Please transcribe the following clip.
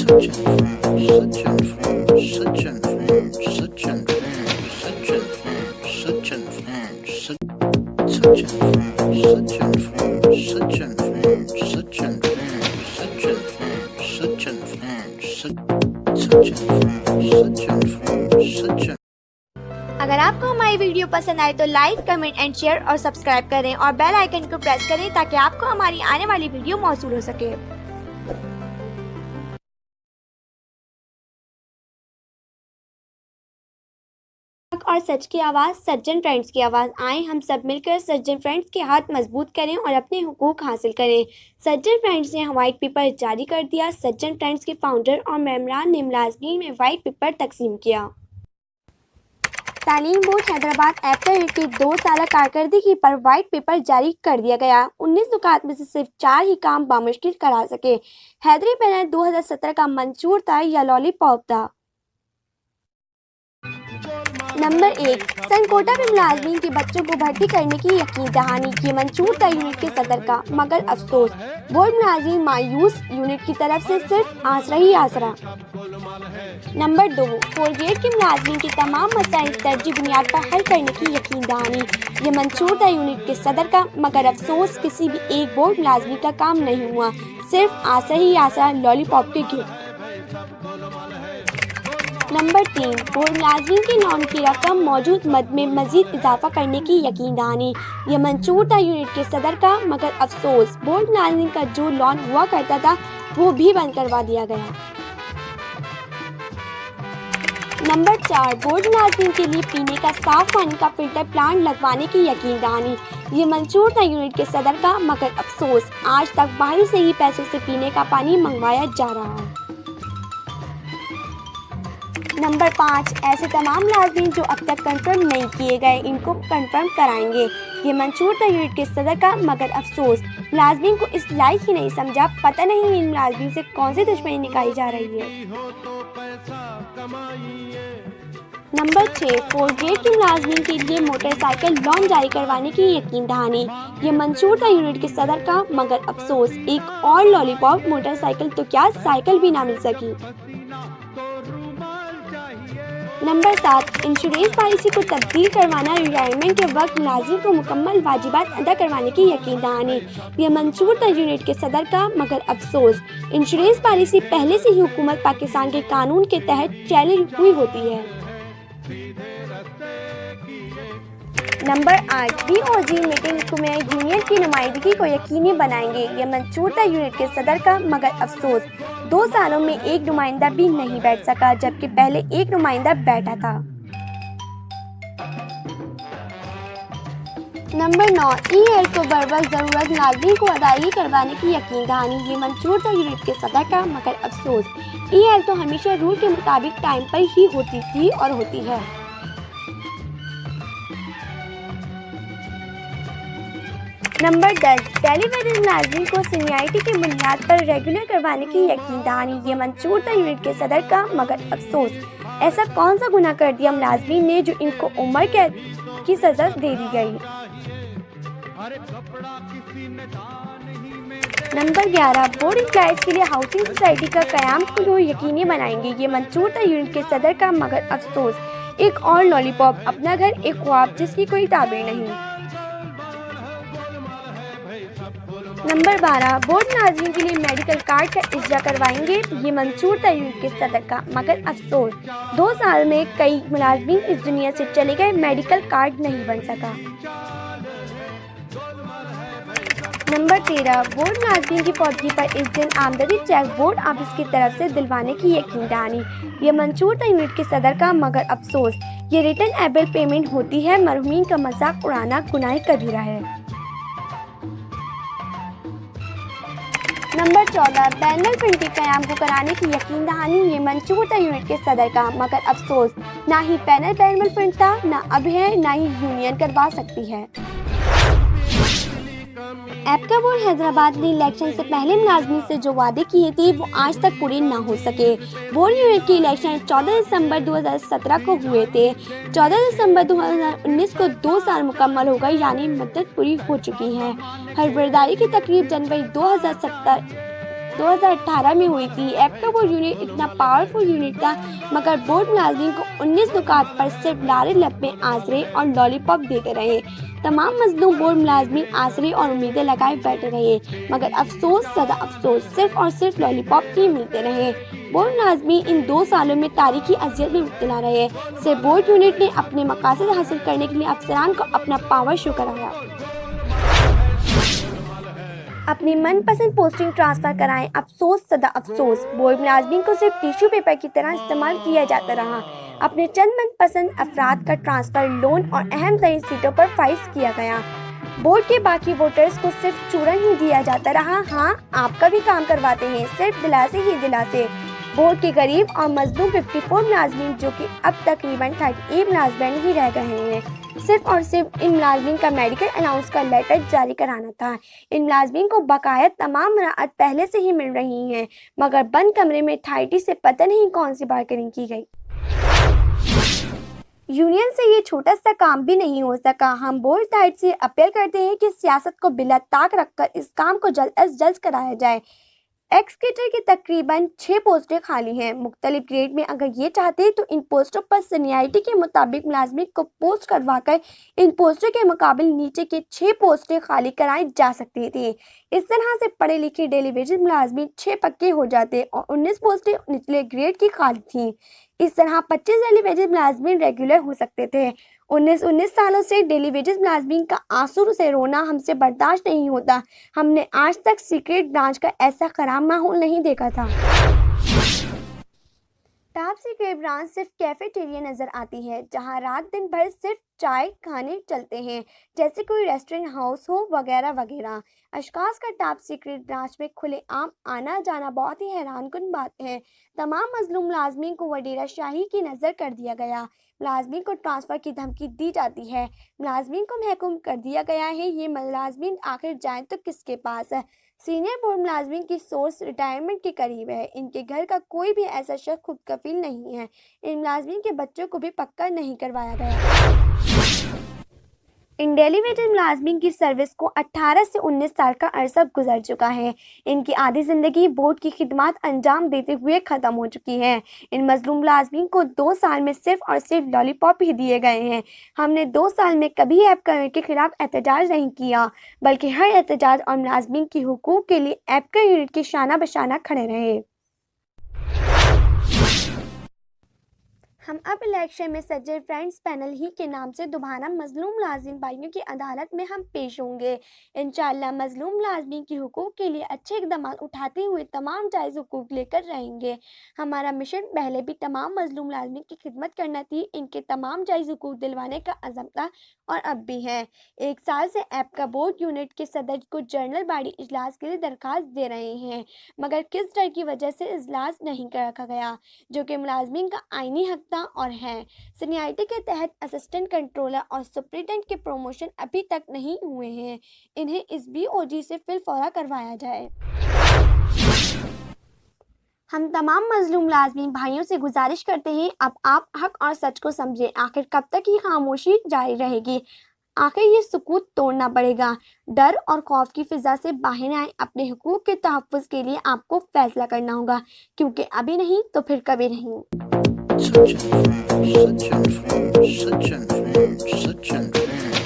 अगर आपको हमारी वीडियो पसंद आए तो लाइक, कमेंट एंड शेयर और सब्सक्राइब करें और बेल आइकन को प्रेस करें ताकि आपको हमारी आने वाली वीडियो मौसूल हो सके। और सच की आवाज़, सज्जन फ्रेंड्स की आवाज़। आए हम सब मिलकर सज्जन फ्रेंड्स के हाथ मजबूत करें और अपने हुकूक हासिल करें। सज्जन फ्रेंड्स ने व्हाइट पेपर जारी कर दिया। सज्जन फ्रेंड्स के फाउंडर और मेम्बरान ने मुलाजमीन में व्हाइट पेपर तकसीम किया। तालीम बोर्ड हैदराबाद एफए की 2 साल कारकर्दगी पर व्हाइट पेपर जारी कर दिया गया। 19 नुकात में से सिर्फ 4 ही काम बामुश्किल करा सके। हैदरी पैनल 2017 का मंशूर था या लॉलीपॉप था। नंबर 1, सनकोटा में मुलाजमीन के बच्चों को भर्ती करने की यकीन दहानी। ये मंशूर था यूनिट के सदर का, मगर अफसोस बोर्ड मुलाजमीन मायूस। यूनिट की तरफ से सिर्फ आसरा ही आसरा। नंबर 2, 4 ग्रेड के मुलाजमीन की तमाम मसाइल तरजीह बुनियाद पर हल करने की यकीन दहानी। ये मंशूर था यूनिट के सदर का, मगर अफसोस किसी भी एक बोर्ड मुलाजमीन का काम नहीं हुआ। सिर्फ आसरा ही आसरा लॉलीपॉप के गिफ्ट। नंबर 3, बोर्ड मुलाजमीन की नॉन की रकम मौजूद मद में मजीद इजाफा करने की यकीन दहानी। यह मंशूर था यूनिट के सदर का, मगर अफसोस बोर्ड मुलाजमीन का जो लोन हुआ करता था वो भी बंद करवा दिया गया। नंबर 4, बोर्ड मुलाजमीन के लिए पीने का साफ पानी का फिल्टर प्लांट लगवाने की यकीन दहानी। ये मंशूर था यूनिट के सदर का, मगर अफसोस आज तक बाहर से ही पैसों से पीने का पानी मंगवाया जा रहा है। नंबर 5, ऐसे तमाम मुलाजमीन जो अब तक कंफर्म नहीं किए गए, इनको कंफर्म कराएंगे। ये मंशूर था यूनिट के सदर का, मगर अफसोस मुलाजमीन को इस लायक ही नहीं समझा। पता नहीं इन मुलाजमीन से कौन सी दुश्मनी निकाली जा रही है। नंबर 6, 4 ग्रेड के मुलाजमीन के लिए मोटरसाइकिल लोन जारी करवाने की यकीन दहानी। ये मंशूर था यूनिट के सदर का, मगर अफसोस एक और लॉलीपॉप मोटरसाइकिल तो क्या साइकिल भी ना मिल सकी। नंबर 7, इंश्योरेंस पॉलिसी को तब्दील करवाना। रिटायरमेंट के वक्त मुलाजिम को मुकम्मल वाजिबात अदा करवाने की यकीन दहानी। यह मंशूर था यूनिट के सदर का, मगर अफसोस इंश्योरेंस पॉलिसी पहले से ही हुकूमत पाकिस्तान के कानून के तहत चैलेंज हुई होती है। नंबर 8, बीओजी मीटिंग में यूनियन की नुमाइंदगी को यकीनी बनाएंगे। यह मंशूर था यूनिट के सदर का, मगर अफसोस 2 सालों में एक नुमाइंदा भी नहीं बैठ सका, जबकि पहले एक नुमाइंदा बैठा था। नंबर 9, ईएल को बरवक्त जरूरत मुलाजमीन को अदायगी करवाने की यकीन दहानी। ये मंशूर था यूनिट के सदर का, मगर अफसोस ईएल तो हमेशा रूल के मुताबिक टाइम पर ही होती थी और होती है। नंबर 10, टेलीविजन मुलाजमीन को सीनियरिटी की बुनियाद पर रेगुलर करवाने की यकीन दहानी। ये मंशूर था यूनिट के सदर का, मगर अफसोस ऐसा कौन सा गुनाह कर दिया मुलाजमीन ने जो इनको उम्र कैद की सजा दे दी गई। नंबर 11, बोर्ड एम्प्लॉइज के लिए हाउसिंग सोसाइटी का कयाम को यकीनी बनाएंगे। ये मंशूर था यूनिट के सदर का, मगर अफसोस एक और लॉलीपॉप, अपना घर एक ख्वाब जिसकी कोई ताबीर नहीं। नंबर 12, बोर्ड मुलाजमीन के लिए मेडिकल कार्ड का इज्रा करवाएंगे। ये मंशूर था यूनिट के सदर का, मगर अफसोस 2 साल में कई मुलाजमीन इस दुनिया से चले गए, मेडिकल कार्ड नहीं बन सका। नंबर 13, बोर्ड मुलाजमीन की फौतगी पर इस दिन आमदनी चेक बोर्ड ऑफिस की तरफ से दिलवाने की यकीन दहानी। ये मंशूर था यूनिट के सदर का, मगर अफसोस ये रिटर्न एबल पेमेंट होती है। मरहूमीन का मजाक उड़ाना गुनाह कबीरा है। नंबर 14, पैनल प्रिंट के कयाम को कराने की यकीन दहानी। ये मंशूर था यूनिट के सदर का, मगर अफसोस ना ही पैनल प्रिंट था, ना अब है, ना ही यूनियन करवा सकती है। एपका बोर्ड हैदराबाद ने इलेक्शन से पहले मुलाजमीन से जो वादे किए थे वो आज तक पूरे ना हो सके। बोर्ड यूनिट के इलेक्शन 14 दिसंबर 2017 को हुए थे। 14 दिसंबर 2019 को 2 साल मुकम्मल हो गए, यानी मुद्दत पूरी हो चुकी है। हर बर्दारी की तकरीब जनवरी 2017 2018 में हुई थी। ऐप का बोर्ड यूनिट इतना पावरफुल यूनिट था, मगर बोर्ड मुलाजिम को 19 नुकात पर सिर्फ लारे लपे आसरे और लॉलीपॉप देते रहे। तमाम मजलूम बोर्ड मुलाजमीन आसरे और उम्मीदें लगाए बैठे रहे, मगर अफसोस सदा अफसोस, सिर्फ और सिर्फ लॉलीपॉप ही मिलते रहे। बोर्ड मुलाजमीन इन 2 सालों में तारीखी अजियत में मुब्तला रहे। सिर्फ बोर्ड यूनिट ने अपने मकासद हासिल करने के लिए अफसरान को अपना पावर शो कराया। अपनी मनपसंद पोस्टिंग ट्रांसफ़र कराएं, अफसोस सदा अफसोस। बोर्ड मुलाजमीन को सिर्फ टिश्यू पेपर की तरह इस्तेमाल किया जाता रहा। अपने चंद मनपसंद अफराद का ट्रांसफ़र लोन और अहम तरीन सीटों पर फाइज किया गया। बोर्ड के बाकी वोटर्स को सिर्फ चूरन ही दिया जाता रहा। हाँ, आपका भी काम करवाते हैं, सिर्फ दिलासे ही दिलासे। बोर्ड के गरीब और मजलूम 54 मुलाजमीन, जो कि अब तकरीबन 38 मुलाजमीन ही रह गए हैं। सिर्फ और सिर्फ इन मुलाजमीन का मेडिकल अलाउंस का लेटर जारी कराना था। इन मुलाजमीन को बकाया तमाम राहत पहले से ही मिल रही हैं, मगर बंद कमरे में अथॉरिटी से पता नहीं कौन सी बार्गेनिंग की गई। यूनियन से ये छोटा सा काम भी नहीं हो सका। हम बोर्ड अथॉरिटी से अपील करते हैं कि सियासत को बिला ताक रखकर इस काम को जल्द अज जल्द कराया जाए। एक्सकेटर की तकरीबन 6 पोस्टें खाली हैं। मुख्तलिफ ग्रेड में अगर ये चाहते तो इन पोस्टों पर सीनियरिटी के मुताबिक मुलाजमिन को पोस्ट करवाकर इन पोस्टों के मुकाबले नीचे के 6 पोस्टें खाली कराई जा सकती थी। इस तरह से पढ़े लिखे डेली वेजेस मुलाजमिन 6 पक्के हो जाते और 19 पोस्टें निचले ग्रेड की खाली थी। इस तरह 25 डेली वेजेस मुलाजमिन रेगुलर हो सकते थे। 19 सालों से डेली वेजेस मुलाजमीन का आंसू से रोना हमसे बर्दाश्त नहीं होता। हमने आज तक सीक्रेट ब्रांच का ऐसा खराब माहौल नहीं देखा था। टॉप सीक्रेट ब्रांच सिर्फ कैफेटेरिया नज़र आती है, जहां रात दिन भर सिर्फ चाय खाने चलते हैं, जैसे कोई रेस्टोरेंट हाउस हो वगैरह वगैरह। अशखास का टॉप सीक्रेट ब्रांच में खुलेआम आना जाना बहुत ही हैरानकुन बात है। तमाम मजलूम मुलाजमीन को वडीरा शाही की नज़र कर दिया गया। मुलाजमीन को ट्रांसफ़र की धमकी दी जाती है। मुलाजमीन को महकूम कर दिया गया है। ये मुलाजमीन आखिर जाएं तो किसके पास है? सीनियर बोर्ड मुलाजमीन की सोर्स रिटायरमेंट के करीब है। इनके घर का कोई भी ऐसा शख्स खुद कफील नहीं है। इन मुलाजमीन के बच्चों को भी पक्का नहीं करवाया गया। इन डेली वेजेस मुलाजमीन की सर्विस को 18 से 19 साल का अरसा गुजर चुका है। इनकी आधी ज़िंदगी बोर्ड की खिदमत अंजाम देते हुए ख़त्म हो चुकी है। इन मजलूम मुलाजमीन को 2 साल में सिर्फ और सिर्फ लॉलीपॉप ही दिए गए हैं। हमने 2 साल में कभी ऐप के खिलाफ एहतजाज नहीं किया, बल्कि हर एहतजाज और मुलाजमीन की हुकूक के लिए ऐप का यूनिट के शाना बशाना खड़े रहे। हम अब इलेक्शन में सज्जर फ्रेंड्स पैनल ही के नाम से दोबारा मजलूम मुलाजिम भाइयों की अदालत में हम पेश होंगे। इंशाअल्लाह मजलूम मुलाजमीन की हुकूक के लिए अच्छे इक़दाम उठाते हुए तमाम जायज़ हुकूक लेकर रहेंगे। हमारा मिशन पहले भी तमाम मजलूम मुलाजमीन की खिदमत करना थी। इनके तमाम जायज़ हुकूक दिलवाने का अज़म था और अब भी है। 1 साल से ऐप का बोर्ड यूनिट के सदर को जनरल बॉडी इजलास के लिए दरख्वास्त दे रहे हैं, मगर किस डर की वजह से इजलास नहीं कर रखा गया, जो कि मुलाजमीन का आईनी हक था और है। सीनियरिटी के तहत असिस्टेंट कंट्रोलर और सुप्रिटेंडेंट के प्रमोशन अभी तक नहीं हुए हैं। इन्हें इस BOG से फिलफौरा करवाया जाए। हम तमाम मजलूम मुलाजमीन भाइयों से गुजारिश करते हैं, अब आप हक और सच को समझें। आखिर कब तक ये खामोशी जारी रहेगी? आखिर ये सुकूत तोड़ना पड़ेगा। डर और खौफ की फिजा से बाहर आए। अपने हुकूक के तहफ़्फ़ुज़ के लिए आपको फैसला करना होगा, क्योंकि अभी नहीं तो फिर कभी नहीं। Such and friends, such and friends, such and friends, such and friends.